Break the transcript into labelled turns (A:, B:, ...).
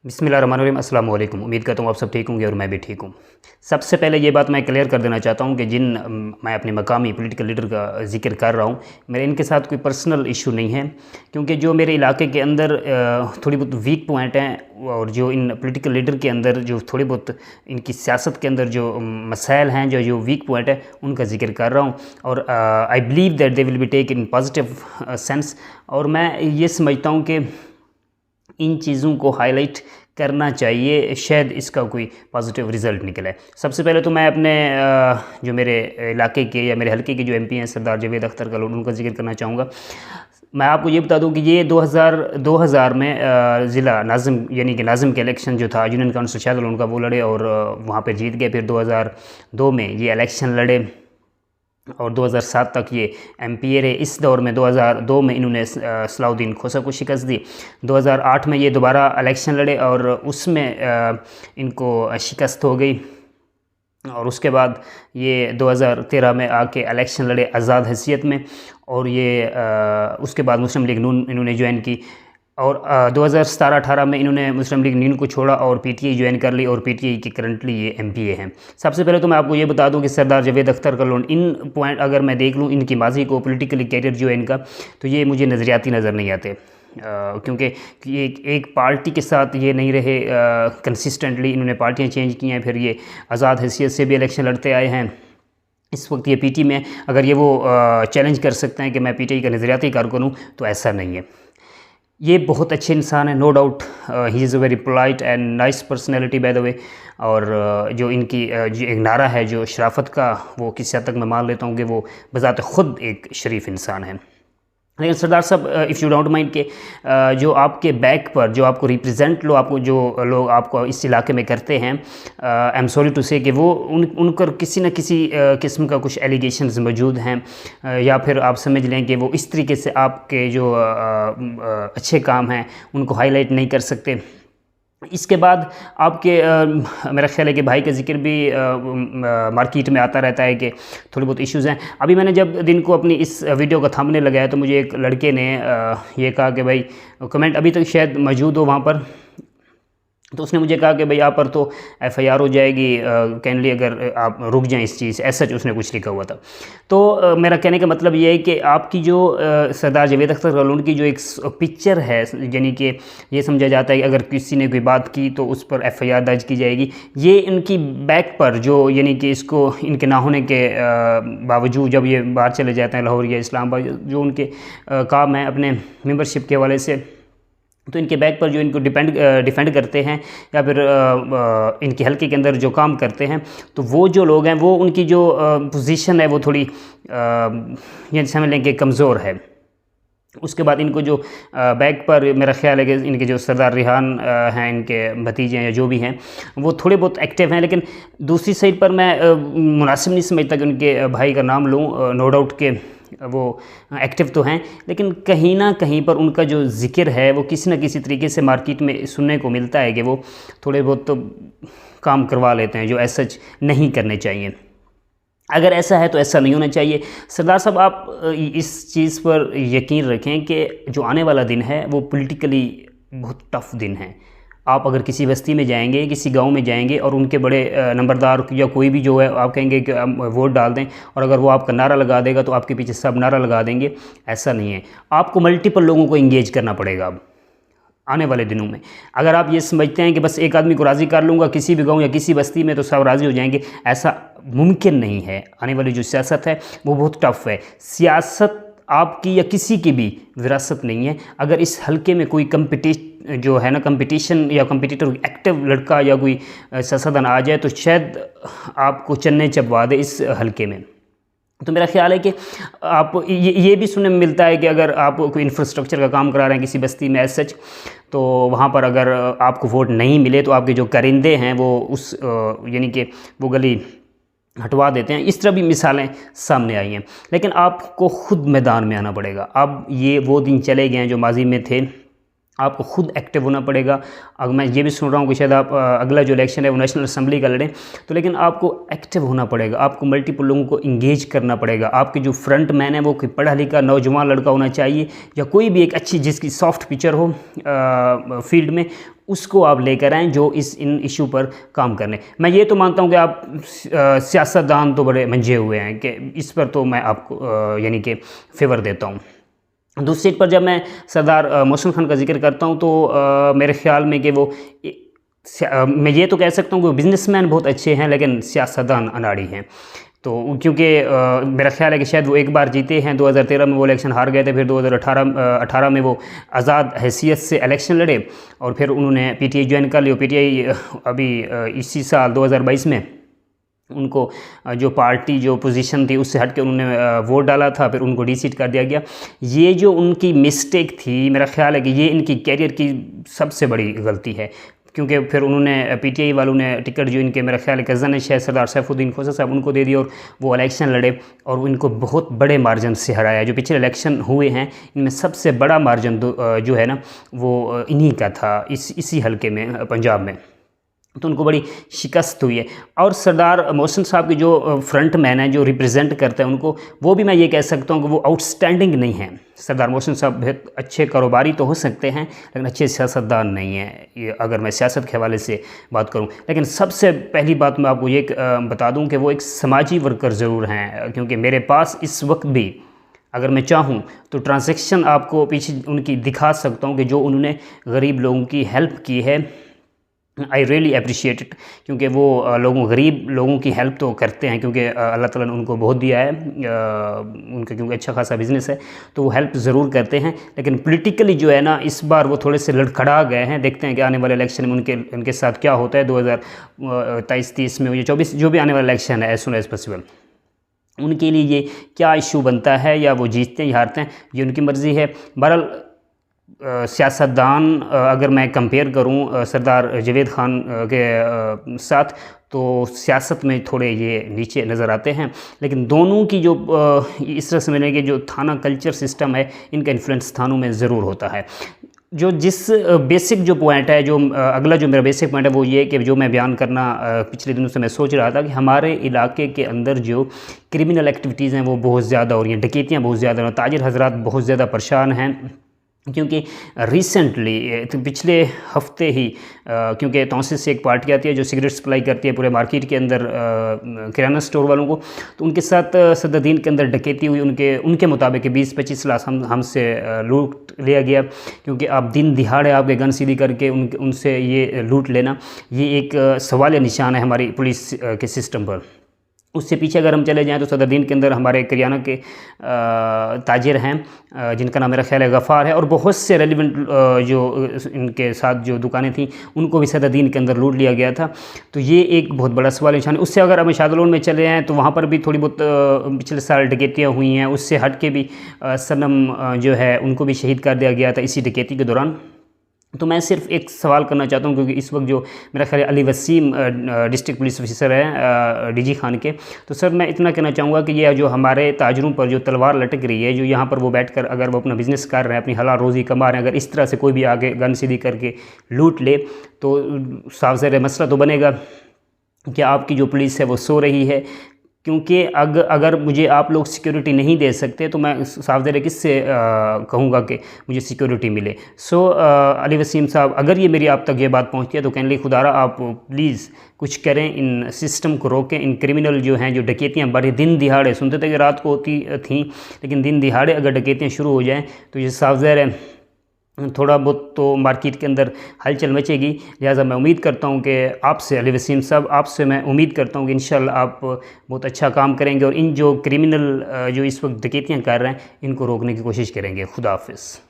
A: बिस्मिल्लाहिर्रहमानिर्रहीम। अस्सलाम वालेकुम। उम्मीद करता हूँ आप सब ठीक होंगे और मैं भी ठीक हूँ। सबसे पहले ये बात मैं क्लियर कर देना चाहता हूँ कि मैं अपने मकामी पॉलिटिकल लीडर का ज़िक्र कर रहा हूँ, मेरे इनके साथ कोई पर्सनल इशू नहीं है, क्योंकि जो मेरे इलाके के अंदर थोड़ी बहुत वीक पॉइंट हैं और जो इन पॉलिटिकल लीडर के अंदर जो थोड़ी बहुत इनकी सियासत के अंदर जो मसाइल हैं, जो वीक पॉइंट है, उनका ज़िक्र कर रहा हूँ। और I believe that they will be take in positive sense. और मैं ये समझता हूँ कि इन चीज़ों को हाईलाइट करना चाहिए, शायद इसका कोई पॉजिटिव रिज़ल्ट निकले। सबसे पहले तो मैं अपने जो मेरे इलाके के या मेरे हलके के जो एमपी हैं सरदार जावेद अख्तर गहलोत, उनका जिक्र करना चाहूँगा। मैं आपको ये बता दूं कि ये 2000 में ज़िला नाज़िम यानी कि नाज़िम के इलेक्शन जो था यूनियन काउंसिल शाहदल उनका वो लड़े और वहाँ पे जीत गए। फिर 2002 में ये इलेक्शन लड़े और 2007 तक ये एमपी रहे। इस दौर में 2002 में इन्होंने सलाउद्दीन खोसा को शिकस्त दी। 2008 में ये दोबारा इलेक्शन लड़े और उसमें इनको शिकस्त हो गई। और उसके बाद ये 2013 में आके इलेक्शन लड़े आज़ाद हैसियत में, और ये उसके बाद मुस्लिम लीग नून इन्होंने ज्वाइन की। और 2017-18 में इन्होंने मुस्लिम लीग नून को छोड़ा और पीटीआई ज्वाइन कर ली, और पीटीआई की करंटली ये एमपीए हैं। सबसे पहले तो मैं आपको ये बता दूं कि सरदार जावेद अख्तर गहलोत, इन पॉइंट अगर मैं देख लूँ इनकी माजी को, पॉलिटिकली कैरियर जो है इनका, तो ये मुझे नज़रियाती नज़र नहीं आते, क्योंकि ये एक पार्टी के साथ ये नहीं रहे कंसिस्टेंटली। इन्होंने पार्टियाँ चेंज की हैं, फिर ये आज़ाद हैसियत से भी इलेक्शन लड़ते आए हैं। इस वक्त ये पीटी में अगर ये वो चैलेंज कर सकते हैं कि मैं पीटीआई का नज़रियाती कारकुन हूँ, तो ऐसा नहीं है। ये बहुत अच्छे इंसान है, no doubt. He is a very polite and nice personality by the way. और जो इनकी जो एक नारा है जो शराफत का, वो किसी हद तक मैं मान लेता हूँ कि वो बज़ात ख़ुद एक शरीफ इंसान है। लेकिन सरदार साहब, इफ़ यू डोंट माइंड के जो आपके बैक पर जो आपको रिप्रेजेंट आपको जो लोग आपको इस इलाके में करते हैं, आई एम सॉरी टू से कि वो उन पर किसी न किसी किस्म का कुछ एलिगेशंस मौजूद हैं, या फिर आप समझ लें कि वो इस तरीके से आपके जो अच्छे काम हैं उनको हाईलाइट नहीं कर सकते। इसके बाद आपके मेरा ख्याल है कि भाई का जिक्र भी मार्केट में आता रहता है कि थोड़ी बहुत इश्यूज़ हैं। अभी मैंने जब दिन को अपनी इस वीडियो का थंबनेल लगाया तो मुझे एक लड़के ने ये कहा कि भाई, कमेंट अभी तक शायद मौजूद हो वहाँ पर, तो उसने मुझे कहा कि भाई आप पर तो एफआईआर हो जाएगी, कैनली अगर आप रुक जाएं इस चीज़, ऐसा उसने कुछ लिखा हुआ था। तो मेरा कहने का मतलब ये है कि आपकी जो सरदार जावेद अख्तर गहलोत की जो एक पिक्चर है, यानी कि ये समझा जाता है कि अगर किसी ने कोई बात की तो उस पर एफआईआर दर्ज की जाएगी। ये इनकी बैक पर जो, यानी कि इसको इनके ना होने के बावजूद जब ये बाहर चले जाते हैं लाहौर या इस्लामाबाद, जो उनके काम है अपने मेंबरशिप के हवाले से, तो इनके बैक पर जो इनको डिफेंड करते हैं या फिर इनके हल्के के अंदर जो काम करते हैं, तो वो जो लोग हैं वो उनकी जो पोजीशन है वो थोड़ी ये समझ लें कि कमज़ोर है। उसके बाद इनको जो बैक पर मेरा ख्याल है कि इनके जो सरदार रिहान हैं, इनके भतीजे हैं या जो भी हैं, वो थोड़े बहुत एक्टिव हैं। लेकिन दूसरी साइड पर मैं मुनासिब नहीं समझता कि उनके भाई का नाम लूँ। नो डाउट के वो एक्टिव तो हैं, लेकिन कहीं ना कहीं पर उनका जो ज़िक्र है वो किसी न किसी तरीके से मार्केट में सुनने को मिलता है कि वो थोड़े बहुत तो काम करवा लेते हैं जो ऐसा नहीं करने चाहिए। अगर ऐसा है तो ऐसा नहीं होना चाहिए। सरदार साहब, आप इस चीज़ पर यकीन रखें कि जो आने वाला दिन है वो पॉलिटिकली बहुत टफ दिन है। आप अगर किसी बस्ती में जाएंगे, किसी गांव में जाएंगे और उनके बड़े नंबरदार या कोई भी जो है, आप कहेंगे कि हम वोट डाल दें, और अगर वो आपका नारा लगा देगा तो आपके पीछे सब नारा लगा देंगे, ऐसा नहीं है। आपको मल्टीपल लोगों को इंगेज करना पड़ेगा अब आने वाले दिनों में। अगर आप ये समझते हैं कि बस एक आदमी को राज़ी कर लूँगा किसी भी गांव या किसी बस्ती में तो सब राज़ी हो जाएंगे, ऐसा मुमकिन नहीं है। आने वाली जो सियासत है वो बहुत टफ है। सियासत आपकी या किसी की भी विरासत नहीं है। अगर इस हल्के में कोई कंपटीशन या कंपटीटर एक्टिव लड़का या कोई सियासतदान आ जाए तो शायद आपको चन्ने चबवा दे इस हल्के में। तो मेरा ख्याल है कि आप ये भी सुनने में मिलता है कि अगर आप कोई इंफ्रास्ट्रक्चर का काम करा रहे हैं किसी बस्ती में एज सच, तो वहाँ पर अगर आपको वोट नहीं मिले तो आपके जो करिंदे हैं वो उस यानी कि वो गली हटवा देते हैं। इस तरह भी मिसालें सामने आई हैं। लेकिन आपको ख़ुद मैदान में आना पड़ेगा। अब ये वो दिन चले गए हैं जो माजी में थे, आपको खुद एक्टिव होना पड़ेगा। अगर मैं ये भी सुन रहा हूँ कि शायद आप अगला जो इलेक्शन है वो नेशनल असेंबली का लड़ें, तो लेकिन आपको एक्टिव होना पड़ेगा, आपको मल्टीपल लोगों को इंगेज करना पड़ेगा। आपके जो फ्रंट मैन है वो कोई पढ़ा लिखा नौजवान लड़का होना चाहिए, या कोई भी एक अच्छी जिसकी सॉफ्ट पिक्चर हो फील्ड में, उसको आप लेकर आएँ जो इन इशू पर काम करने। मैं ये तो मानता हूँ कि आप सियासतदान तो बड़े मंझे हुए हैं कि इस पर तो मैं आपको यानी कि फेवर देता हूँ। दूसरी सीट पर जब मैं सरदार मोहसिन खान का जिक्र करता हूँ तो मेरे ख्याल में कि वो मैं ये तो कह सकता हूँ कि बिजनेसमैन बहुत अच्छे हैं लेकिन सियासतदान अनाड़ी हैं। तो क्योंकि मेरा ख्याल है कि शायद वो एक बार जीते हैं, 2013 में वो इलेक्शन हार गए थे, फिर 2018 में वो आज़ाद हैसियत से इलेक्शन लड़े और फिर उन्होंने पीटीआई ज्वाइन कर लिया। पीटीआई अभी इसी साल 2022 में उनको जो पार्टी जो पोजीशन थी उससे हट के उन्होंने वोट डाला था, फिर उनको डीसीट कर दिया गया। ये जो उनकी मिस्टेक थी, मेरा ख्याल है कि ये इनकी कैरियर की सबसे बड़ी गलती है, क्योंकि फिर उन्होंने पीटीआई वालों ने टिकट जो इनके मेरा ख्याल है कज़न है शायद सरदार सैफुद्दीन खोसा साहब, उनको दे दिया और वो इलेक्शन लड़े और इनको बहुत बड़े मार्जिन से हराया। जो पिछले इलेक्शन हुए हैं इनमें सबसे बड़ा मार्जिन जो है ना वो इन्हीं का था, इसी हलके में पंजाब में, तो उनको बड़ी शिकस्त हुई है। और सरदार मोहसिन साहब की जो फ्रंट मैन है जो रिप्रेजेंट करते हैं उनको, वो भी मैं ये कह सकता हूँ कि वो आउटस्टैंडिंग नहीं है। सरदार मोहसिन साहब बहुत अच्छे कारोबारी तो हो सकते हैं लेकिन अच्छे सियासतदान नहीं हैं, ये अगर मैं सियासत के हवाले से बात करूँ। लेकिन सबसे पहली बात मैं आपको ये बता दूँ कि वो एक समाजी वर्कर ज़रूर हैं, क्योंकि मेरे पास इस वक्त भी अगर मैं चाहूँ तो ट्रांजैक्शन आपको पीछे उनकी दिखा सकता हूँ कि जो उन्होंने गरीब लोगों की हेल्प की है। आई रियली अप्रिशिएट इट, क्योंकि वो गरीब लोगों की हेल्प तो करते हैं, क्योंकि अल्लाह ताला ने उनको बहुत दिया है, उनका क्योंकि अच्छा खासा बिजनेस है तो वो हेल्प ज़रूर करते हैं। लेकिन पॉलिटिकली जो है ना इस बार वो थोड़े से लड़खड़ा गए हैं। देखते हैं कि आने वाले इलेक्शन में उनके साथ क्या होता है। 2023-30 में, 24 जो भी आने वाला इलेक्शन है एज सुन एज पॉसिबल, उनके लिए ये क्या इशू बनता है, या वो जीतते हैं या हारते हैं, ये उनकी मर्ज़ी है। बहरहाल सियासतदान अगर मैं कंपेयर करूं सरदार जावेद खान के साथ, तो सियासत में थोड़े ये नीचे नज़र आते हैं, लेकिन दोनों की जो इस तरह समझने के जो थाना कल्चर सिस्टम है इनका इन्फ्लुएंस थानों में ज़रूर होता है। जो जिस बेसिक जो पॉइंट है, जो अगला जो मेरा बेसिक पॉइंट है वो ये कि जो मैं बयान करना पिछले दिनों से मैं सोच रहा था कि हमारे इलाके के अंदर जो क्रिमिनल एक्टिविटीज़ हैं वो बहुत ज़्यादा हो रही हैं, डकैतियाँ बहुत ज़्यादा हो, ताजिर हजरात बहुत ज़्यादा परेशान हैं। क्योंकि रिसेंटली पिछले हफ्ते ही क्योंकि तौसीर से एक पार्टी आती है जो सिगरेट सप्लाई करती है पूरे मार्केट के अंदर किराना स्टोर वालों को, तो उनके साथ सदरदीन के अंदर डकैती हुई। उनके मुताबिक 20-25 लाख हमसे लूट लिया गया, क्योंकि आप दिन दिहाड़े आपके गन सीधी करके उनसे ये लूट लेना, ये एक सवाल निशान है हमारी पुलिस के सिस्टम पर। उससे पीछे अगर हम चले जाएं तो सदरदीन के अंदर हमारे करियाना के ताजिर हैं जिनका नाम मेरा ख्याल है गफ़ार है, और बहुत से रेलिवेंट जो इनके साथ जो दुकानें थीं उनको भी सदरदीन के अंदर लूट लिया गया था। तो ये एक बहुत बड़ा सवाल निशान है। उससे अगर हम शादलोन में चले जाएँ तो वहाँ पर भी थोड़ी बहुत पिछले साल डकैतियाँ हुई हैं। उससे हट के भी सनम जो है उनको भी शहीद कर दिया गया था इसी डकैती के दौरान। तो मैं सिर्फ एक सवाल करना चाहता हूँ, क्योंकि इस वक्त जो मेरा ख्याल Ali Wasim district police officer है डीजी खान के, तो सर मैं इतना कहना चाहूँगा कि ये जो हमारे ताजरों पर जो तलवार लटक रही है, जो यहाँ पर वो बैठकर अगर वो अपना बिज़नेस कर रहे हैं, अपनी हलाल रोज़ी कमा रहे हैं, अगर इस तरह से कोई भी आगे गन सीधी करके लूट ले तो साफ ज़ाहिर मसला तो बनेगा कि आपकी जो पुलिस है वो सो रही है। क्योंकि अगर मुझे आप लोग सिक्योरिटी नहीं दे सकते तो मैं साफ ज़ाहिर किससे कहूँगा कि मुझे सिक्योरिटी मिले। सो अली वसीम साहब, अगर ये मेरी आप तक ये बात पहुँचती है तो कहने लिए खुदारा आप प्लीज़ कुछ करें, इन सिस्टम को रोकें। इन क्रिमिनल जो हैं जो डकैतियाँ बड़ी दिन दिहाड़े, सुनते थे कि रात को होती थी, लेकिन दिन दिहाड़े अगर डकैतियाँ शुरू हो जाएँ तो ये साफ ज़ाहिर है थोड़ा बहुत तो मार्केट के अंदर हलचल मचेगी। लिहाजा मैं उम्मीद करता हूं कि आपसे अली वसीम साहब, आपसे मैं उम्मीद करता हूं कि इंशाल्लाह आप बहुत अच्छा काम करेंगे और इन जो क्रिमिनल जो इस वक्त डकैतियां कर रहे हैं इनको रोकने की कोशिश करेंगे। खुदा हाफिज़।